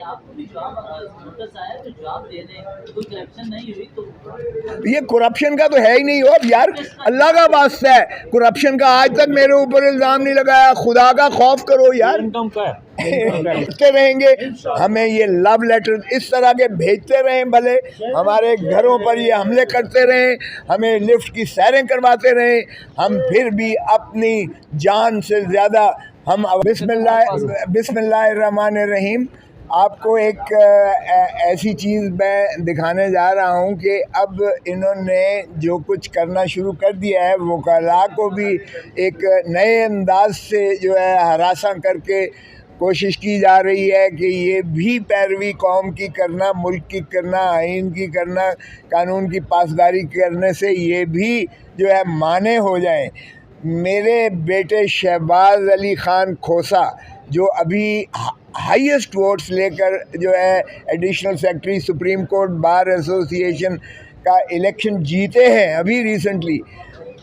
आपको भी जवाब नोटिस आया तो जवाब दे दें, कोई करप्शन नहीं हुई तो ये करप्शन का तो है ही नहीं। और यार अल्लाह का वास्ता है, करप्शन का आज तक मेरे ऊपर इल्ज़ाम नहीं लगाया। खुदा का खौफ करो यार। इनकम का है भेजते रहेंगे हमें ये लव लेटर, इस तरह के भेजते रहें, भले हमारे घरों पर ये हमले करते रहें, हमें लिफ्ट की सैरें करवाते रहें, हम फिर भी अपनी जान से ज़्यादा हम बिस्मिल्लाहिर्रहमानिर्रहीम। आपको एक ऐसी चीज़ मैं दिखाने जा रहा हूँ कि अब इन्होंने जो कुछ करना शुरू कर दिया है, वकला को भी एक नए अंदाज से जो है हरासा करके कोशिश की जा रही है कि ये भी पैरवी कौम की करना, मुल्क की करना, आइन की करना, कानून की पासदारी करने से ये भी जो है माने हो जाएं। मेरे बेटे शहबाज अली ख़ान खोसा जो अभी हाईएस्ट वोट्स लेकर जो है additional secretary supreme court bar association का इलेक्शन जीते हैं अभी रिसेंटली,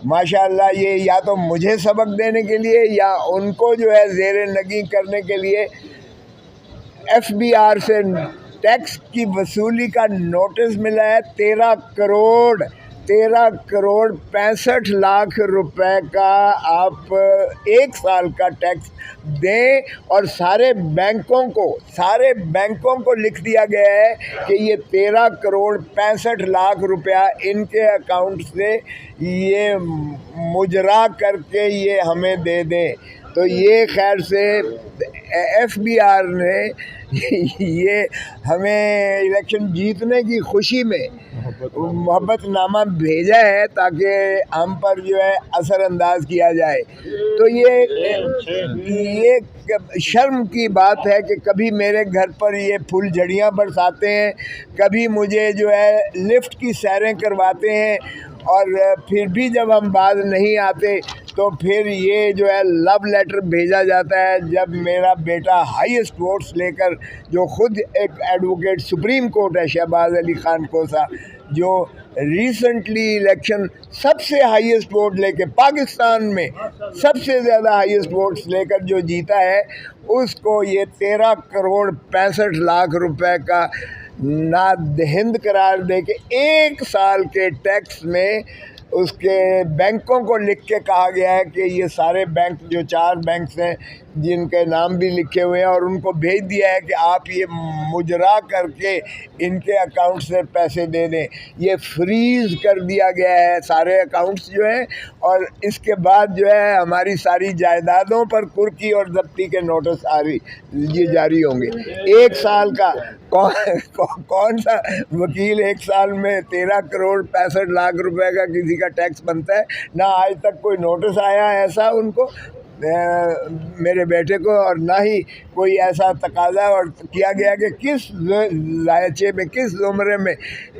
माशाअल्लाह, ये या तो मुझे सबक देने के लिए या उनको जो है ज़ेरे नगी करने के लिए FBI से टैक्स की वसूली का नोटिस मिला है। 13 करोड़ 65 लाख रुपए का आप एक साल का टैक्स दें। और सारे बैंकों को लिख दिया गया है कि ये 13 करोड़ 65 लाख रुपया इनके अकाउंट से ये मुजरा करके ये हमें दे दें। तो ये खैर से FBI ने ये हमें इलेक्शन जीतने की खुशी में मोहब्बतनामा भेजा है ताकि हम पर जो है असरअंदाज किया जाए। तो ये शर्म की बात है कि कभी मेरे घर पर ये फूल झड़ियाँ बरसाते हैं, कभी मुझे जो है लिफ्ट की सैरें करवाते हैं, और फिर भी जब हम बाज नहीं आते तो फिर ये जो है लव लेटर भेजा जाता है। जब मेरा बेटा हाईएस्ट वोट्स लेकर, जो खुद एक एडवोकेट सुप्रीम कोर्ट है, शहबाज अली ख़ान खोसा, जो रिसेंटली इलेक्शन सबसे हाईएस्ट वोट लेके, पाकिस्तान में सबसे ज़्यादा हाईएस्ट वोट्स लेकर जो जीता है, उसको ये 13 करोड़ 65 लाख रुपए का नादहिंद करार दे के एक साल के टैक्स में उसके बैंकों को लिख के कहा गया है कि ये सारे बैंक, जो 4 बैंक्स हैं जिनके नाम भी लिखे हुए हैं, और उनको भेज दिया है कि आप ये मुजरा करके इनके अकाउंट से पैसे दे दें। ये फ्रीज़ कर दिया गया है सारे अकाउंट्स जो हैं, और इसके बाद जो है हमारी सारी जायदादों पर कुर्की और जब्ती के नोटिस ये जारी होंगे। एक साल का कौन सा वकील एक साल में 13 करोड़ 65 लाख रुपए का किसी का टैक्स बनता है? ना आज तक कोई नोटिस आया ऐसा उनको, मेरे बेटे को, और ना ही कोई ऐसा तकाजा और किया गया कि किस लायचे में, किस ज़ुमरे में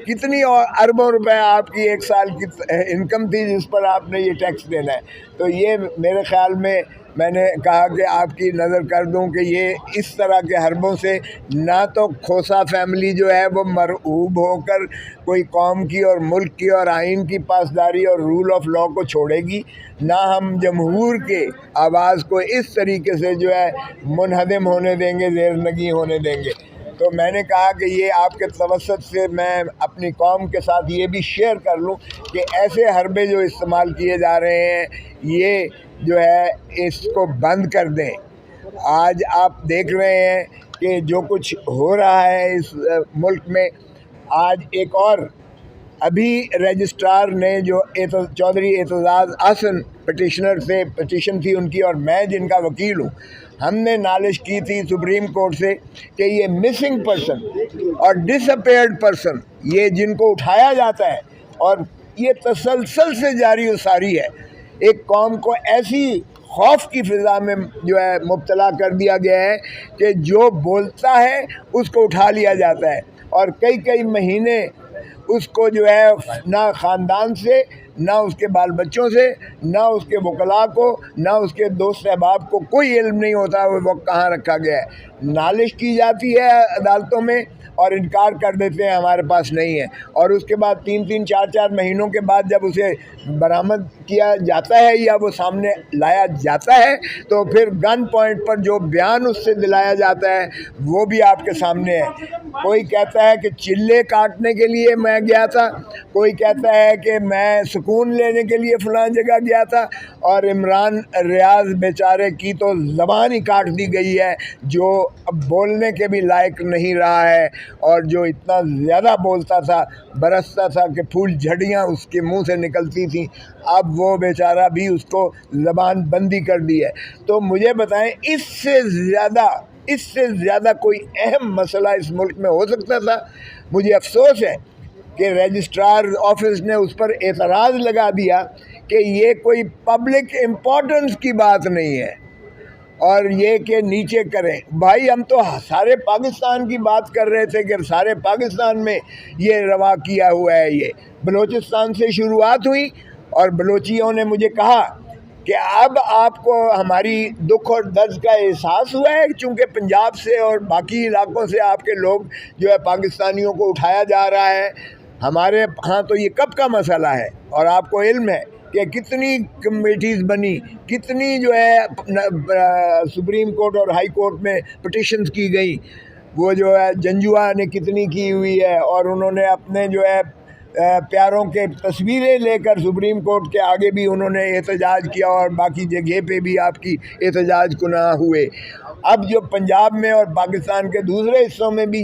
कितनी और अरबों रुपए आपकी एक साल की इनकम थी जिस पर आपने ये टैक्स देना है। तो ये मेरे ख़्याल में, मैंने कहा कि आपकी नज़र कर दूं कि ये इस तरह के हरबों से ना तो खोसा फैमिली जो है वो मरऊब होकर कोई कौम की और मुल्क की और आइन की पासदारी और रूल ऑफ लॉ को छोड़ेगी, ना हम जमहूर के आवाज़ को इस तरीके से जो है मुनहदम होने देंगे, ज़ेरनगी होने देंगे। तो मैंने कहा कि ये आपके तवस्सुत से मैं अपनी कौम के साथ ये भी शेयर कर लूँ कि ऐसे हरबे जो इस्तेमाल किए जा रहे हैं, ये जो है इसको बंद कर दें। आज आप देख रहे हैं कि जो कुछ हो रहा है इस मुल्क में, आज एक और अभी रजिस्ट्रार ने जो चौधरी एतजाज़ हसन पटिशनर से पटिशन थी उनकी, और मैं जिनका वकील हूँ, हमने नालिश की थी सुप्रीम कोर्ट से कि ये मिसिंग पर्सन और डिसअपेयर्ड पर्सन, ये जिनको उठाया जाता है, और ये तसलसल से जारी व सारी है, एक कौम को ऐसी खौफ की फ़िज़ा में जो है मुब्तला कर दिया गया है कि जो बोलता है उसको उठा लिया जाता है, और कई महीने उसको जो है ना ख़ानदान से, ना उसके बाल बच्चों से, ना उसके वकला को, ना उसके दोस्त अहबाब को कोई इल्म नहीं होता वो कहाँ रखा गया है। नालिश की जाती है अदालतों में और इनकार कर देते हैं हमारे पास नहीं है, और उसके बाद 3-3 4-4 महीनों के बाद जब उसे बरामद किया जाता है या वो सामने लाया जाता है, तो फिर गन पॉइंट पर जो बयान उससे दिलाया जाता है वो भी आपके सामने है। कोई कहता है कि चिल्ले काटने के लिए मैं गया था, कोई कहता है कि मैं सुकून लेने के लिए फ़लाँ जगह गया था, और इमरान रियाज बेचारे की तो ज़बान ही काट दी गई है, जो अब बोलने के भी लायक नहीं रहा है। और जो इतना ज़्यादा बोलता था, बरसता था कि फूल झड़ियाँ उसके मुंह से निकलती थीं, अब वो बेचारा भी उसको ज़बान बंदी कर दी है। तो मुझे बताएं, इससे ज़्यादा कोई अहम मसला इस मुल्क में हो सकता था? मुझे अफसोस है कि रजिस्ट्रार ऑफिस ने उस पर एतराज़ लगा दिया कि ये कोई पब्लिक इम्पोर्टेंस की बात नहीं है और ये कि नीचे करें। भाई, हम तो सारे पाकिस्तान की बात कर रहे थे कि सारे पाकिस्तान में ये रवा किया हुआ है। ये बलूचिस्तान से शुरुआत हुई और बलोचियों ने मुझे कहा कि अब आपको हमारी दुख और दर्द का एहसास हुआ है, चूँकि पंजाब से और बाकी इलाकों से आपके लोग जो है पाकिस्तानियों को उठाया जा रहा है। हमारे यहाँ तो ये कब का मसला है, और आपको इल्म है कि कितनी कमेटीज़ बनी, कितनी जो है सुप्रीम कोर्ट और हाई कोर्ट में पिटिशन्स की गई, वो जो है जंजुआ ने कितनी की हुई है, और उन्होंने अपने जो है प्यारों के तस्वीरें लेकर सुप्रीम कोर्ट के आगे भी उन्होंने एहतजाज किया, और बाकी जगह पे भी आपकी एहतजाज कुना हुए। अब जो पंजाब में और पाकिस्तान के दूसरे हिस्सों में भी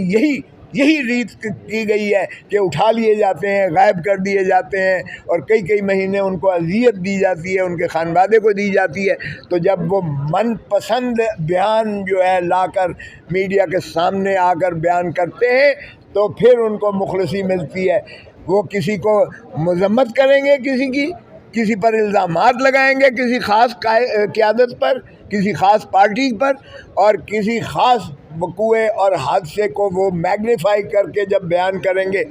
यही रीत की गई है कि उठा लिए जाते हैं, गायब कर दिए जाते हैं, और कई कई महीने उनको अजियत दी जाती है, उनके खानवादे को दी जाती है। तो जब वो मनपसंद बयान जो है लाकर मीडिया के सामने आकर बयान करते हैं, तो फिर उनको मुखलसी मिलती है। वो किसी को मजम्मत करेंगे, किसी पर इल्ज़ामात लगाएंगे, किसी ख़ास क़यादत पर, किसी ख़ास पार्टी पर, और किसी ख़ास वक़ूए और हादसे को वो मैग्नीफाई करके जब बयान करेंगे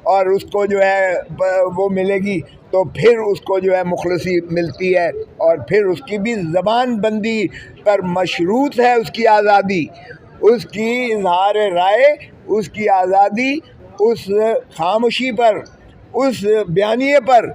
और उसको जो है वो मिलेगी, तो फिर उसको जो है मुखलसी मिलती है। और फिर उसकी भी ज़बान बंदी पर मशरूत है उसकी आज़ादी, उसकी इज़हार राय, उसकी आज़ादी उस खामोशी पर, उस बयानिए पर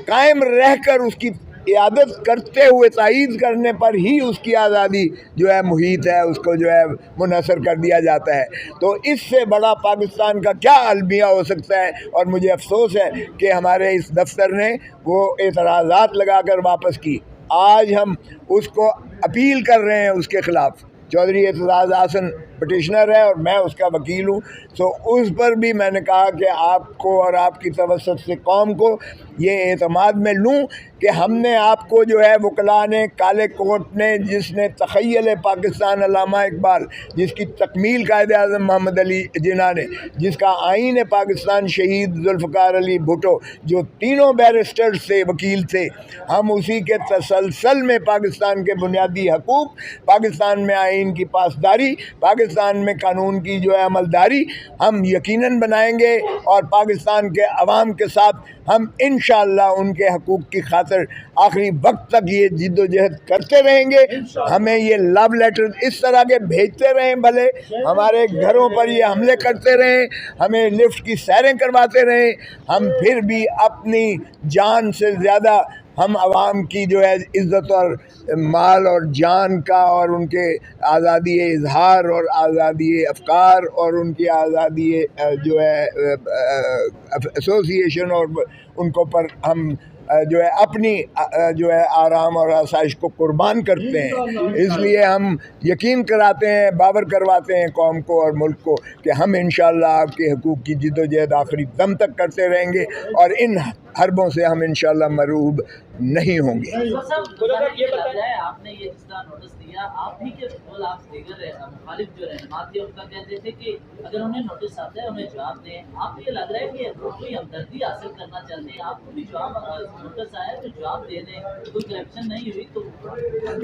कायम रहकर उसकी इयादत करते हुए तायीद करने पर ही उसकी आज़ादी जो है मुहीत है, उसको जो है मुनसर कर दिया जाता है। तो इससे बड़ा पाकिस्तान का क्या अलमिया हो सकता है। और मुझे अफसोस है कि हमारे इस दफ्तर ने वो एतराज़ात लगा कर वापस की। आज हम उसको अपील कर रहे हैं उसके ख़िलाफ़। चौधरी एतजाज़ आसन पटिशनर है और मैं उसका वकील हूँ। तो उस पर भी मैंने कहा कि आपको और आपकी तवस्सुत से कौम को ये एतमाद में लूँ कि हमने आपको जो है वकला ने, काले कोर्ट ने, जिसने तख़य्युल पाकिस्तान अल्लामा इकबाल, जिसकी तकमील कायद-ए-आज़म मोहम्मद अली जिन्ना ने, जिसका आईन पाकिस्तान शहीद जुल्फ़िकार अली भुट्टो, जो तीनों बैरिस्टर्स थे, वकील थे, हम उसी के तसलसल में पाकिस्तान के बुनियादी हकूक़, पाकिस्तान में आईन की पासदारी, पाकिस्तान में कानून की जो है अमलदारी हम यकीनन बनाएंगे। और पाकिस्तान के अवाम के साथ हम इंशाअल्लाह उनके हकूक़ की खातिर आखिरी वक्त तक ये जिद्दोजहद करते रहेंगे। हमें ये लव लेटर इस तरह के भेजते रहें, भले हमारे घरों पर ये हमले करते रहें, हमें लिफ्ट की सैरें करवाते रहें, हम फिर भी अपनी जान से ज़्यादा हम आवाम की जो है इज़्ज़त और माल और जान का, और उनके आज़ादी इज़हार और आज़ादी अफ़कार और उनकी आज़ादी जो है एसोसिएशन, और उनको पर हम जो है अपनी जो है आराम और आसाइश को कुर्बान करते हैं। इसलिए हम यकीन कराते हैं, बावर करवाते हैं कौम को और मुल्क को कि हम इंशाअल्लाह आपके हकूक़ की जिद्दोजहद आखिरी दम तक करते रहेंगे और इन हरबों से हम इंशाअल्लाह मरूब नहीं होंगे। आपने ये जिसका नोटिस दिया, आप भी के बोल आप दीगर मुखालिफ जो रहनुमा थे उनका कहते थे कि अगर उन्हें नोटिस आता है उन्हें जवाब दें। आप ये लग रहा है कि कोई हमदर्दी हासिल करना चाहते हैं, आपको भी जवाब नोटिस आया तो जवाब दे दें, कोई करप्शन नहीं हुई तो।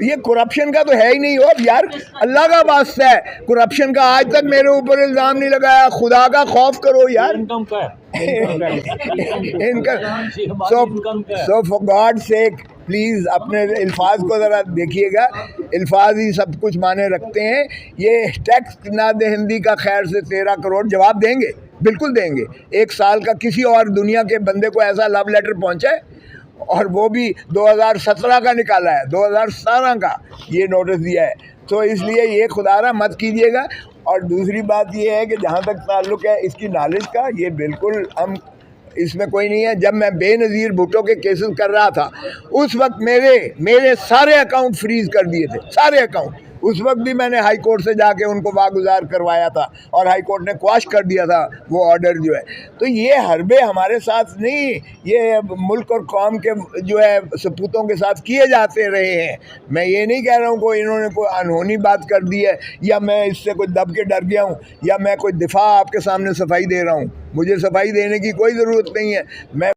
ये करप्शन का तो है ही नहीं हो यार, अल्लाह का वास्ता है, करप्शन का आज तक मेरे ऊपर इल्ज़ाम नहीं लगाया। खुदा का खौफ करो यार। इनकम का so for God sake please अपने अल्फाज को ज़रा देखिएगा, अल्फाज ही सब कुछ माने रखते हैं। ये टैक्स ना दे हिंदी का खैर से 13 करोड़ जवाब देंगे, बिल्कुल देंगे। एक साल का किसी और दुनिया के बंदे को ऐसा लव लेटर पहुंचा है? और वो भी 2017 का निकाला है, 2017 का ये नोटिस दिया है। तो इसलिए ये खुदारा मत कीजिएगा। और दूसरी बात ये है कि जहाँ तक ताल्लुक़ है इसकी नॉलेज का, ये बिल्कुल हम इसमें कोई नहीं है। जब मैं बेनज़ीर भुट्टो के केसेस कर रहा था उस वक्त मेरे सारे अकाउंट फ्रीज़ कर दिए थे, सारे अकाउंट। उस वक्त भी मैंने हाई कोर्ट से जाके उनको वागुजार करवाया था और हाई कोर्ट ने क्वाश कर दिया था वो ऑर्डर जो है। तो ये हरबे हमारे साथ नहीं, ये मुल्क और कौम के जो है सपूतों के साथ किए जाते रहे हैं। मैं ये नहीं कह रहा हूँ कोई इन्होंने कोई अनहोनी बात कर दी है या मैं इससे कोई दब के डर गया हूँ या मैं कोई दिफा आपके सामने सफाई दे रहा हूँ। मुझे सफाई देने की कोई ज़रूरत नहीं है। मैं